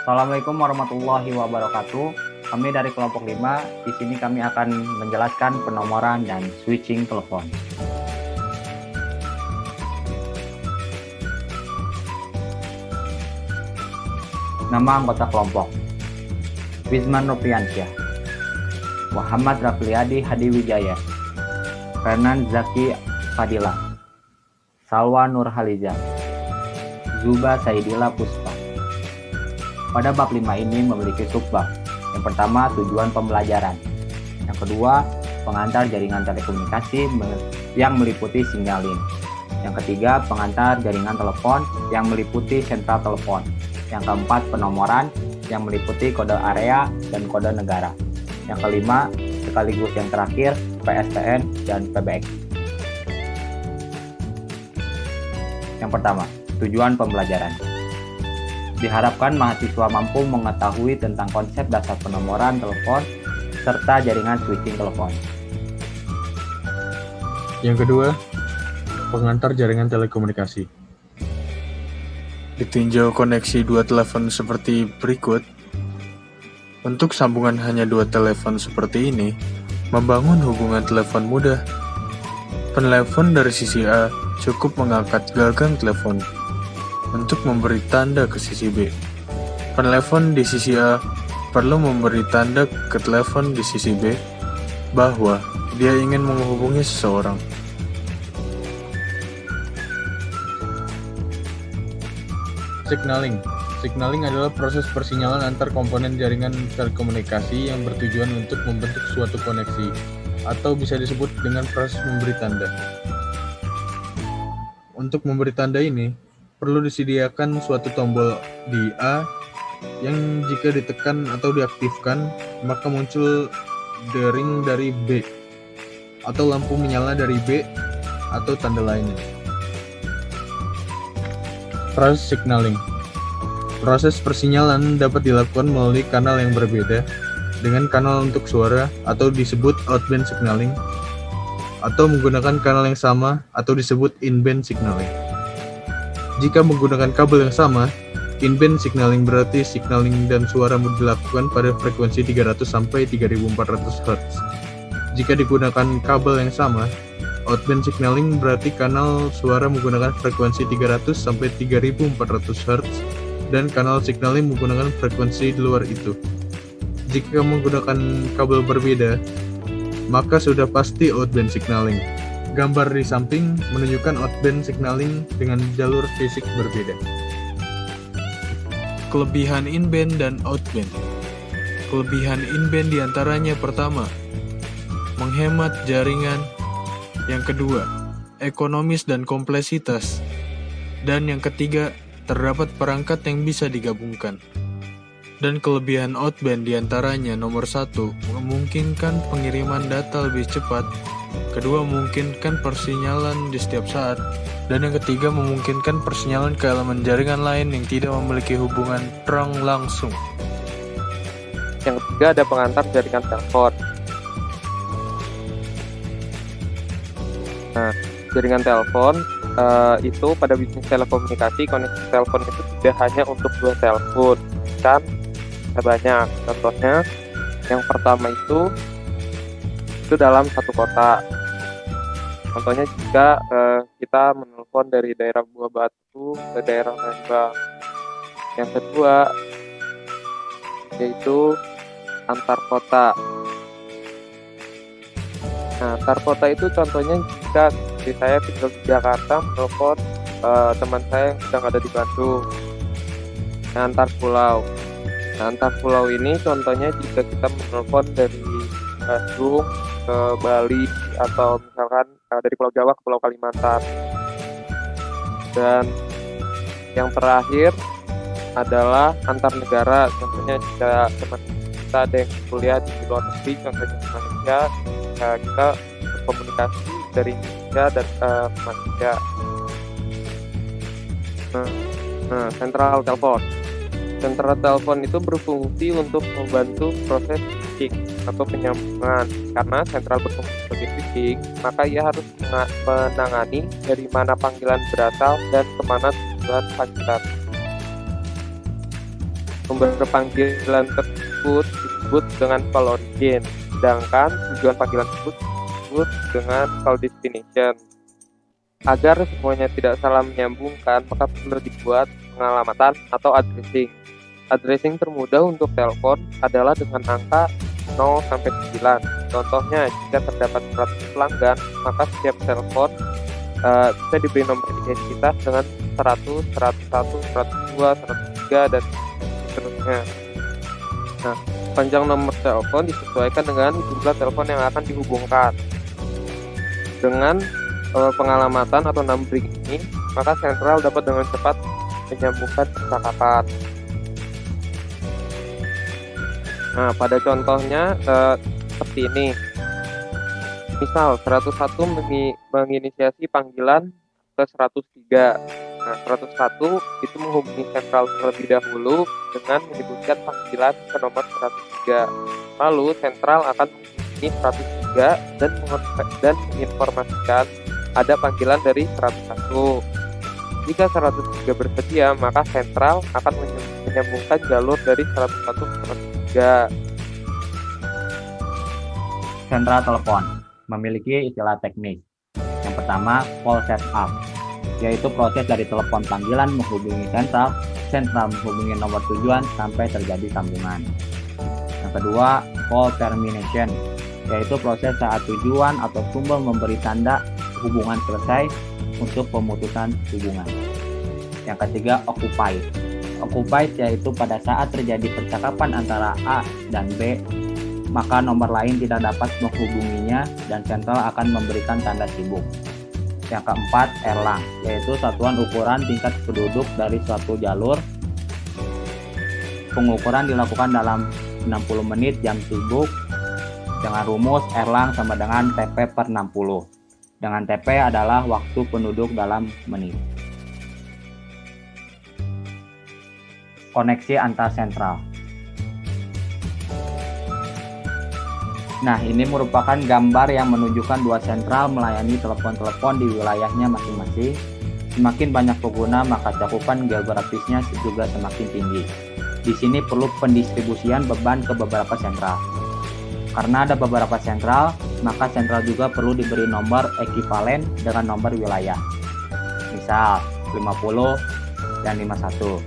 Assalamualaikum warahmatullahi wabarakatuh. Kami dari kelompok 5, di sini kami akan menjelaskan penomoran dan switching telepon. Nama anggota kelompok: Wisman Nopriansyah, Muhammad Rafliadi Hadiwijaya, Renan Zaki Fadila, Salwa Nurhaliza, Zuba Saidila Puspa. Pada bab 5 ini memiliki subbab. Yang pertama, tujuan pembelajaran. Yang kedua, pengantar jaringan telekomunikasi yang meliputi sinyalin. Yang ketiga, pengantar jaringan telepon yang meliputi sentral telepon. Yang keempat, penomoran yang meliputi kode area dan kode negara. Yang kelima, sekaligus yang terakhir, PSTN dan PBX. Yang pertama, tujuan pembelajaran. Diharapkan mahasiswa mampu mengetahui tentang konsep dasar penomoran telepon serta jaringan switching telepon. Yang kedua, pengantar jaringan telekomunikasi. Ditinjau koneksi dua telepon seperti berikut. Untuk sambungan hanya dua telepon seperti ini, membangun hubungan telepon mudah. Penelepon dari sisi A cukup mengangkat gagang telepon untuk memberi tanda ke sisi B. Penelepon di sisi A perlu memberi tanda ke telepon di sisi B bahwa dia ingin menghubungi seseorang. Signaling. Signaling adalah proses persinyalan antar komponen jaringan telekomunikasi yang bertujuan untuk membentuk suatu koneksi, atau bisa disebut dengan proses memberi tanda. Untuk memberi tanda ini, perlu disediakan suatu tombol di A yang jika ditekan atau diaktifkan, maka muncul dering dari B, atau lampu menyala dari B, atau tanda lainnya. Proses signaling. Proses persinyalan dapat dilakukan melalui kanal yang berbeda dengan kanal untuk suara atau disebut outband signaling, atau menggunakan kanal yang sama atau disebut in-band signaling. Jika menggunakan kabel yang sama, in-band signaling berarti signaling dan suara dilakukan pada frekuensi 300 sampai 3400 Hz. Jika digunakan kabel yang sama, outband signaling berarti kanal suara menggunakan frekuensi 300 sampai 3400 Hz dan kanal signaling menggunakan frekuensi di luar itu. Jika menggunakan kabel berbeda, maka sudah pasti outband signaling. Gambar di samping menunjukkan outband signaling dengan jalur fisik berbeda. Kelebihan in-band dan outband. Kelebihan in-band diantaranya pertama, menghemat jaringan. Yang kedua, ekonomis dan kompleksitas. Dan yang ketiga, terdapat perangkat yang bisa digabungkan. Dan kelebihan outband diantaranya nomor 1, memungkinkan pengiriman data lebih cepat. Kedua, memungkinkan persinyalan di setiap saat. Dan yang ketiga, memungkinkan persinyalan ke elemen jaringan lain yang tidak memiliki hubungan terang langsung. Yang ketiga, ada pengantar jaringan telepon. Nah, jaringan telepon itu pada bisnis telekomunikasi, koneksi telepon itu tidak hanya untuk dua telepon, kan banyak. Contohnya, yang pertama itu dalam satu kota. Contohnya jika kita menelpon dari daerah Buah Batu ke daerah Lembang. Yang kedua, yaitu antar kota. Nah, antar kota itu contohnya jika saya tinggal di Jakarta menelpon teman saya yang sedang ada di Bandung. Nah, antar pulau. Nah, antar pulau ini contohnya jika kita menelpon dari Bandung ke Bali atau misalkan dari Pulau Jawa ke Pulau Kalimantan. Dan yang terakhir adalah antar negara. Contohnya jika teman kita ada yang kuliah di luar negeri, contohnya di Malaysia, kita berkomunikasi dari Indonesia dan Malaysia. Nah, sentral telepon. Sentral telepon itu berfungsi untuk membantu proses switching atau penyambungan. Karena sentral berfungsi sebagai switching, maka ia harus menangani dari mana panggilan berasal dan kemana tujuan panggilan. Sumber panggilan tersebut disebut dengan call origin, sedangkan tujuan panggilan tersebut disebut dengan call destination. Agar semuanya tidak salah menyambungkan, maka perlu dibuat pengalamatan atau addressing. Addressing termudah untuk telepon adalah dengan angka 0 sampai 9. Contohnya, jika terdapat 100 pelanggan, maka setiap telepon bisa diberi nomor identitas dengan 100, 101, 102, 103, dan seterusnya. Nah, panjang nomor telepon disesuaikan dengan jumlah telepon yang akan dihubungkan. Dengan pengalamatan atau numbering ini, maka sentral dapat dengan cepat menyambungkan percakapan. Nah, pada contohnya seperti ini. Misal 101 menginisiasi panggilan ke 103. Nah, 101 itu menghubungi sentral terlebih dahulu dengan menyebutkan panggilan ke nomor 103. Lalu sentral akan menghubungi 103 dan menginformasikan ada panggilan dari 101. Jika 103 bersedia, maka sentral akan menyambungkan jalur dari 101 ke 103. Sentral telepon memiliki istilah teknis. Yang pertama, call setup, yaitu proses dari telepon panggilan menghubungi sentral menghubungi nomor tujuan sampai terjadi sambungan. Yang kedua, call termination, yaitu proses saat tujuan atau sumber memberi tanda hubungan selesai untuk pemutusan hubungan. Yang ketiga, occupied. Occupied yaitu pada saat terjadi percakapan antara A dan B, maka nomor lain tidak dapat menghubunginya dan sentral akan memberikan tanda sibuk. Yang keempat, erlang, yaitu satuan ukuran tingkat penduduk dari suatu jalur. Pengukuran dilakukan dalam 60 menit jam sibuk dengan rumus erlang sama dengan TP per 60. Dengan TP adalah waktu penduduk dalam menit. Koneksi antar sentral. Nah, ini merupakan gambar yang menunjukkan dua sentral melayani telepon-telepon di wilayahnya masing-masing. Semakin banyak pengguna, maka cakupan geografisnya juga semakin tinggi. Di sini perlu pendistribusian beban ke beberapa sentral. Karena ada beberapa sentral, maka sentral juga perlu diberi nomor ekivalen dengan nomor wilayah. Misal 50 dan 51.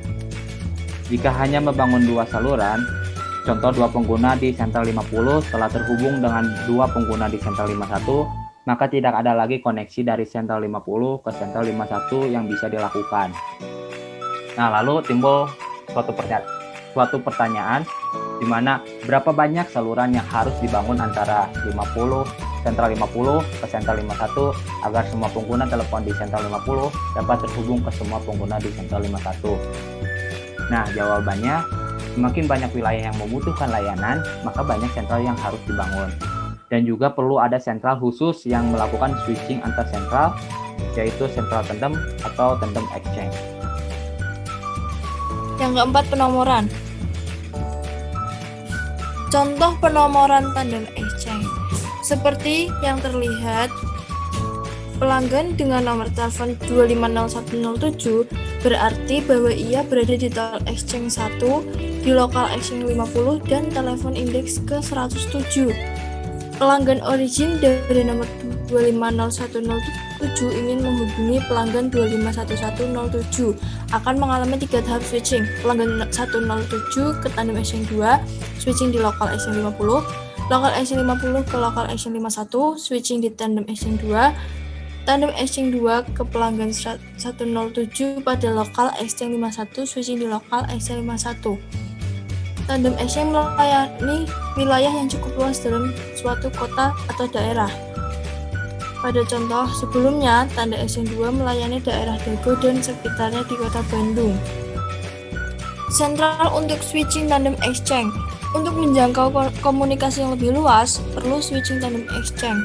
Jika hanya membangun dua saluran, contoh dua pengguna di sentral 50 setelah terhubung dengan dua pengguna di sentral 51, maka tidak ada lagi koneksi dari sentral 50 ke sentral 51 yang bisa dilakukan. Nah, lalu timbul suatu pertanyaan di mana berapa banyak saluran yang harus dibangun antara sentral 50 ke sentral 51 agar semua pengguna telepon di sentral 50 dapat terhubung ke semua pengguna di sentral 51. Nah, jawabannya, semakin banyak wilayah yang membutuhkan layanan, maka banyak sentral yang harus dibangun. Dan juga perlu ada sentral khusus yang melakukan switching antar sentral, yaitu sentral tandem atau tandem exchange. Yang keempat, penomoran. Contoh penomoran tandem exchange. Seperti yang terlihat, pelanggan dengan nomor telepon 250107 berarti bahwa ia berada di tol exchange 1, di lokal exchange 50, dan telepon indeks ke 107. Pelanggan origin dari nomor 250107 ingin menghubungi pelanggan 251107 akan mengalami 3 tahap switching. Pelanggan 107 ke tandem exchange 2, switching di lokal exchange 50, lokal exchange 50 ke lokal exchange 51, switching di tandem exchange 2, tandem exchange 2 ke pelanggan 107 pada lokal exchange 51, switching di lokal exchange 51. Tandem exchange melayani wilayah yang cukup luas dalam suatu kota atau daerah. Pada contoh sebelumnya, tandem exchange 2 melayani daerah Dago dan sekitarnya di kota Bandung. Sentral untuk switching tandem exchange. Untuk menjangkau komunikasi yang lebih luas, perlu switching tandem exchange.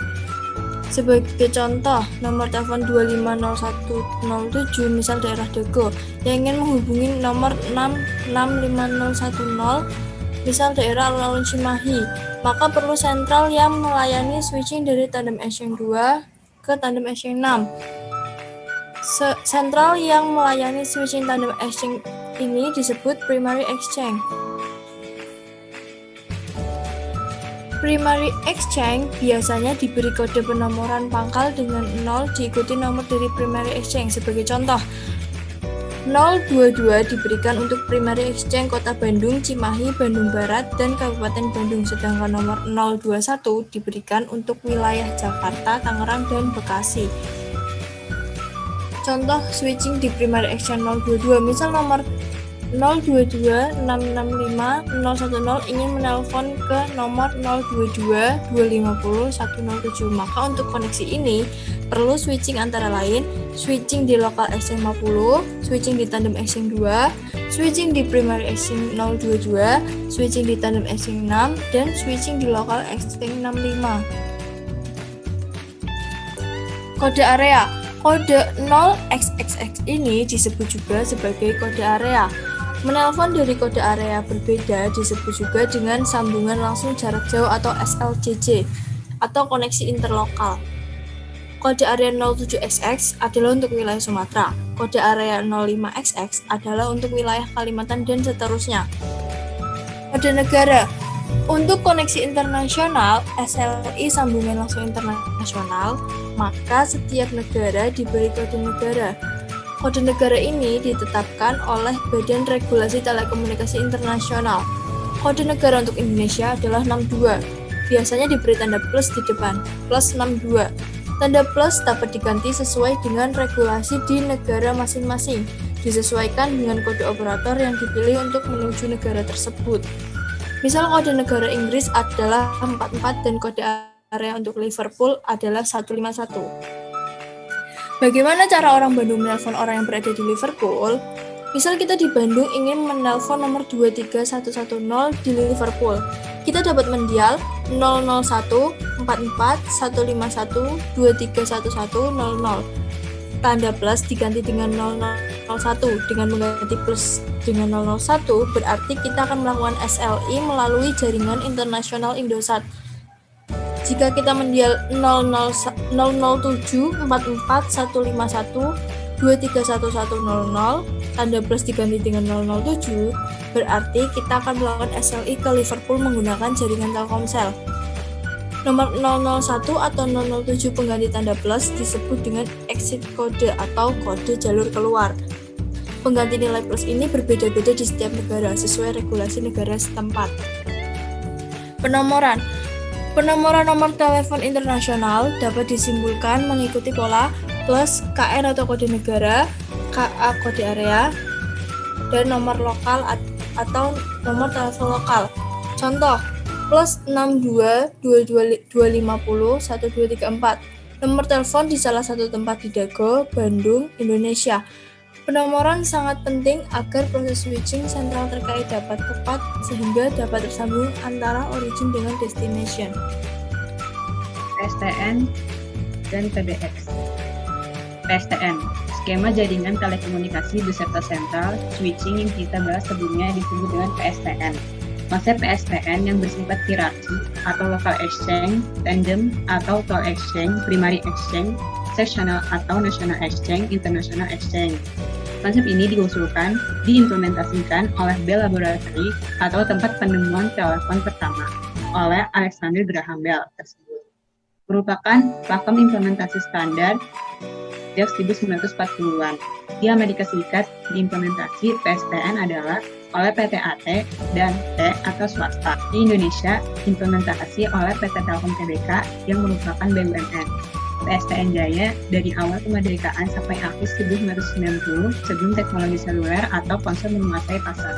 Sebagai contoh, nomor telepon 250107 misal daerah Dago yang ingin menghubungi nomor 665010 misal daerah alun-alun Cimahi, maka perlu sentral yang melayani switching dari tandem exchange 2 ke tandem exchange 6. Sentral yang melayani switching tandem exchange ini disebut primary exchange. Primary exchange biasanya diberi kode penomoran pangkal dengan 0 diikuti nomor dari primary exchange. Sebagai contoh, 022 diberikan untuk primary exchange Kota Bandung, Cimahi, Bandung Barat, dan Kabupaten Bandung, sedangkan nomor 021 diberikan untuk wilayah Jakarta, Tangerang, dan Bekasi. Contoh switching di primary exchange 022, misal nomor 022-665-010 ingin menelpon ke nomor 022-250-107. Maka untuk koneksi ini perlu switching antara lain switching di local exchange 50, switching di tandem exchange 2, switching di primary exchange 022, switching di tandem exchange 6, dan switching di local exchange 65. Kode area. Kode 0xxx ini disebut juga sebagai kode area. Menelpon dari kode area berbeda disebut juga dengan sambungan langsung jarak jauh atau SLJJ atau koneksi interlokal. Kode area 07xx adalah untuk wilayah Sumatera. Kode area 05xx adalah untuk wilayah Kalimantan dan seterusnya. Kode negara. Untuk koneksi internasional, SLI sambungan langsung internasional, maka setiap negara diberi kode negara. Kode negara ini ditetapkan oleh Badan Regulasi Telekomunikasi Internasional. Kode negara untuk Indonesia adalah 62. Biasanya diberi tanda plus di depan, plus 62. Tanda plus dapat diganti sesuai dengan regulasi di negara masing-masing, disesuaikan dengan kode operator yang dipilih untuk menuju negara tersebut. Misal kode negara Inggris adalah 44 dan kode area untuk Liverpool adalah 151. Bagaimana cara orang Bandung menelpon orang yang berada di Liverpool? Misal kita di Bandung ingin menelpon nomor 23110 di Liverpool. Kita dapat mendial 001 44 151 231100. Tanda plus diganti dengan 001. Dengan mengganti plus dengan 001 berarti kita akan melakukan SLI melalui jaringan internasional Indosat. Jika kita mendial 007 44 151 231100, tanda plus diganti dengan 007, berarti kita akan melakukan SLI ke Liverpool menggunakan jaringan Telkomsel. Nomor 001 atau 007 pengganti tanda plus disebut dengan exit code atau kode jalur keluar. Pengganti nilai plus ini berbeda-beda di setiap negara sesuai regulasi negara setempat. Penomoran. Penomoran nomor telepon internasional dapat disimpulkan mengikuti pola plus KR atau kode negara, KA kode area, dan nomor lokal atau nomor telepon lokal. Contoh, plus 62 22 250 1234. Nomor telepon di salah satu tempat di Dago, Bandung, Indonesia. Penomoran sangat penting agar proses switching sentral terkait dapat tepat sehingga dapat tersambung antara origin dengan destination. PSTN dan PBX. PSTN, skema jaringan telekomunikasi beserta sentral switching yang kita bahas sebelumnya disebut dengan PSTN. Konsep PSTN yang bersifat hierarki atau local exchange, tandem atau toll exchange, primary exchange, sectional atau national exchange, international exchange. Konsep ini diusulkan, diimplementasikan oleh Bell Laboratory atau tempat penemuan telepon pertama oleh Alexander Graham Bell tersebut. Merupakan platform implementasi standar sejak 1940-an. Di Amerika Serikat, diimplementasi PSTN adalah oleh PT AT dan T atau swasta. Di Indonesia, implementasi oleh PT Telkom Tbk yang merupakan BUMN. PSTN jaya dari awal kemerdekaan sampai akhir 1990 sebelum teknologi seluler atau ponsel menguasai pasar.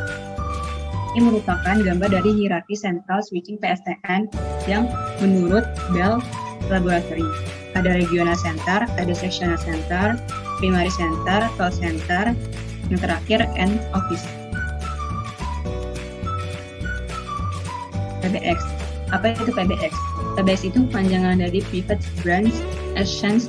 Ini merupakan gambar dari hierarki sentral switching PSTN yang menurut Bell Laboratory. Ada regional center, ada sectional center, primary center, toll center, yang terakhir end office. PBX. Apa itu PBX? PBX itu panjangan dari Private Branch Exchange,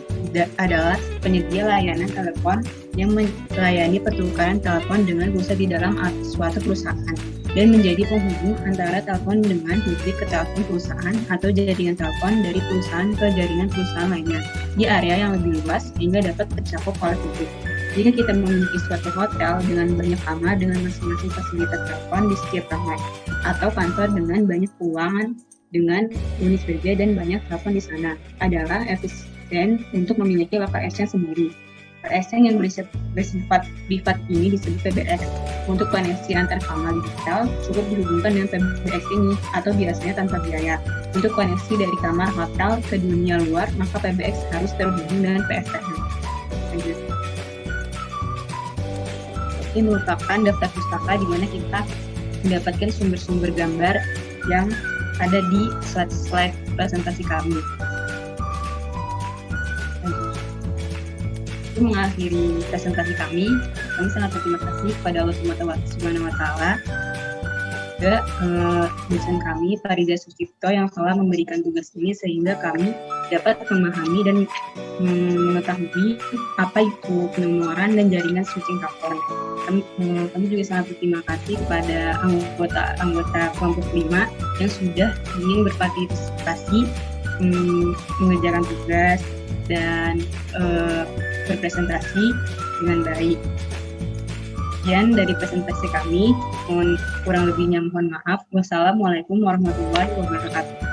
adalah penyedia layanan telepon yang melayani pertukaran telepon dengan pulsa di dalam suatu perusahaan dan menjadi penghubung antara telepon dengan publik ke telepon perusahaan atau jaringan telepon dari perusahaan ke jaringan perusahaan lainnya di area yang lebih luas sehingga dapat tercakup oleh publik. Jika kita memiliki suatu hotel dengan banyak kamar dengan masing-masing fasilitas telepon di setiap kamar, atau kantor dengan banyak ruangan dengan unit kerja dan banyak telepon di sana, adalah efisien untuk memiliki lokal exchange sendiri. Exchange yang bersifat privat ini disebut PBX. Untuk koneksi antar kamar digital cukup dihubungkan dengan PBX ini atau biasanya tanpa biaya. Untuk koneksi dari kamar hotel ke dunia luar, maka PBX harus terhubung dengan PSTN. Lanjut. Ini merupakan daftar pustaka di mana kita mendapatkan sumber-sumber gambar yang ada di slide presentasi kami. Itu mengakhiri presentasi kami. Kami sangat berterima kasih kepada Allah Subhanahu wa Ta'ala, juga dosen kami Fariza Sucipto yang telah memberikan tugas ini sehingga kami dapat memahami dan mengetahui apa itu penomoran dan jaringan switching telepon. Kami juga sangat berterima kasih kepada anggota kelompok 5 yang sudah ingin berpartisipasi mengerjakan tugas dan berpresentasi dengan baik. Sekian dari presentasi kami, kurang lebihnya mohon maaf. Wassalamualaikum warahmatullahi wabarakatuh.